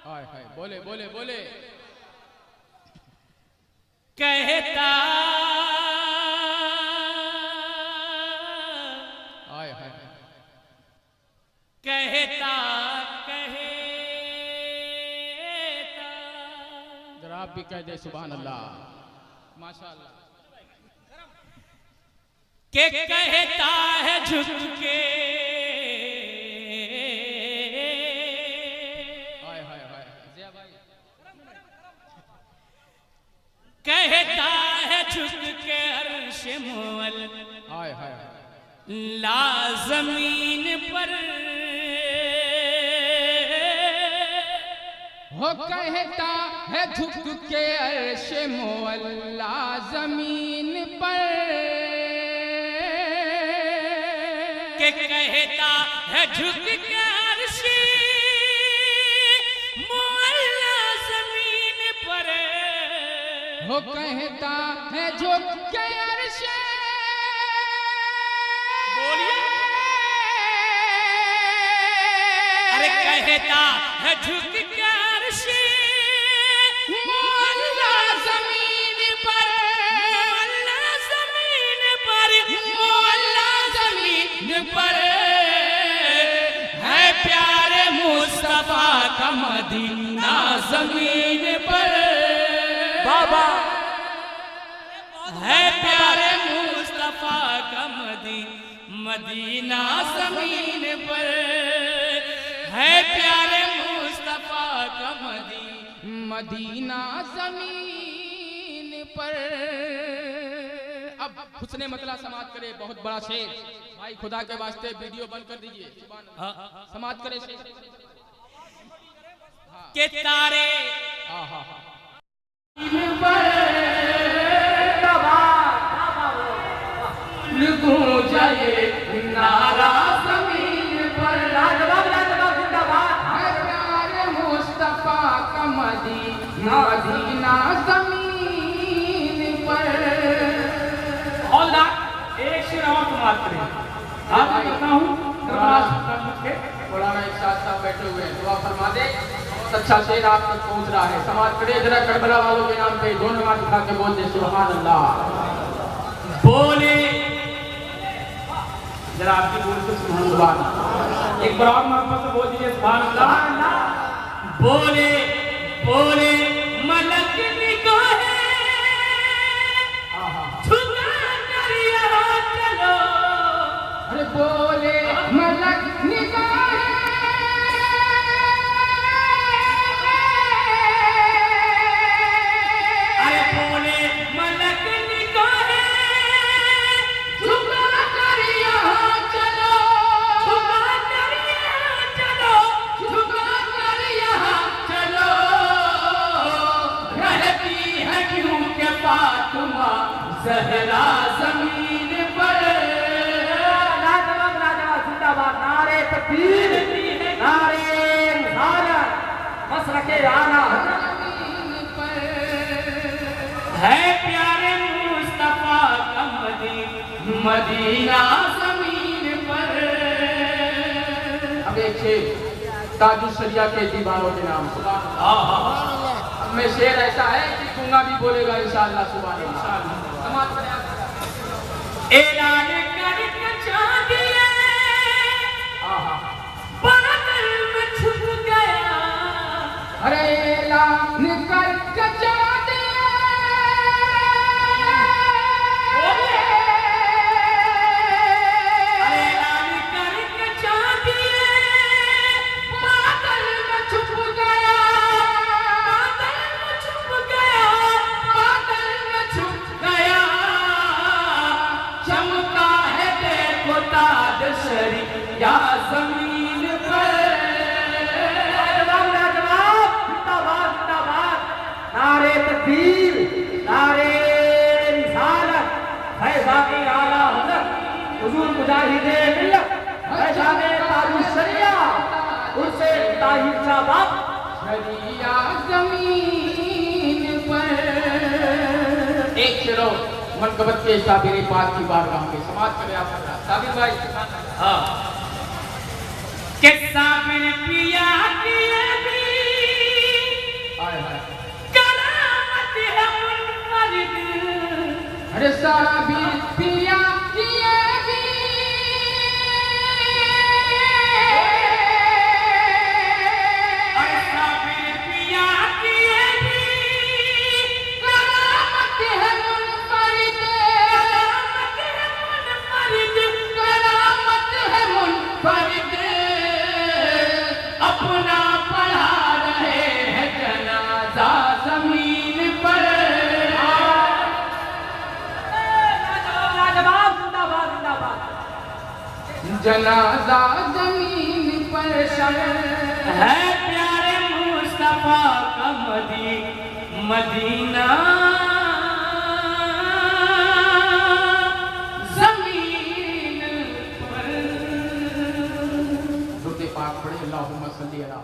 हाय हाय बोले बोले बोले। कहता हाय हाय कहता जरा आप भी कह दे सुभान अल्लाह माशाअल्लाह। के कहता है झुक के हाय हाय हाय जिया भाई कहता है झुक के अर्श मुअल हाय हाय ला जमीन पर हो कहता है झुक के अर्श मुअल्ला जमीन पर के कहता है झुक के अर्श मुअल्ला जमीन पर हो कहता है झुक के अर्श बोलिए अरे कहता है झुक के अर्श मुअल्ला जमीन पर मुअल्ला जमीन पर मुअल्ला जमीन पर है प्यारे मुस्तफा का मदीना जमीन पर बाबा है प्यारे मुस्तफा का मदीना जमीन पर है प्यारे मुस्तफा का मदीना जमीन पर। अब हुस्ने मतला समाप्त करे बहुत बड़ा शेर भाई खुदा के वास्ते वीडियो बंद कर दीजिए समाप्त करे शेर के तारे हाँ हाँ हाँ जाए नारा जमीन पर प्यारे मुस्तफा का मदीना जमीन पर। और एक शेर और समाप्त करें आप कहता हूँ मौलाना इरशाद साहब बैठे हुए हैं दुआ फरमा दे। बहुत अच्छा शेर आप तक पहुंच रहा है समाप्त करे जरा करबला वालों के नाम पे दोनों हाथ उठा के बोल दे सुभान अल्लाह बोले जरा आपकी बोल से सुभान अल्लाह एक बार और मोहब्बत से बोल दीजिए सुभान अल्लाह बोले बोले मलक निगाहे झुका कर यहाँ चलो अरे बोले मलक निगाहे अरे बोले मलक निगाहे झुका कर यहाँ चलो झुका कर यहाँ चलो झुका कर यहाँ चलो रहती है क्यों के फातिमा ज़हरा जमीन पर नारे तकबीर नारे रिसालत मसरके आला जमीन पर। है प्यारे मुस्तफा का मदीना जमीन पर। अब एक शेर ताजुल शरिया के दीवारों के नाम सुभान अल्लाह। अब में शेर ऐसा है कि गूंगा भी बोलेगा इंशाअल्लाह सुभान अल्लाह। समाप्त करें आप। ऐलान कर चांदिए बादल में छुप गया अरे ऐलान कर कचा दे ऐलान कर चांदिए बादल में छुप गया बादल में छुप गया बादल में छुप गया चमका है देखो ताज शरिया जमीन पर नारे तकबीर नारे रिसालत फैज़ाने आला हज़रत हुज़ूर मुजाहिदे मिल्लत फैज़ाने ताजुल शरिया उनसे ताहिर साहब शरिया जमीन पर। एक शेरो मनकबत के साबिर पाक की बारगाह में समाप्त करें आप साबिर भाई। हाँ के साबिर पिया किए भी जनाजा जमीन पर सर है प्यारे मुस्तफा का मदीना जमीन पर। दुरूद पाक पढ़े अल्लाहुम्मा सल्ली अला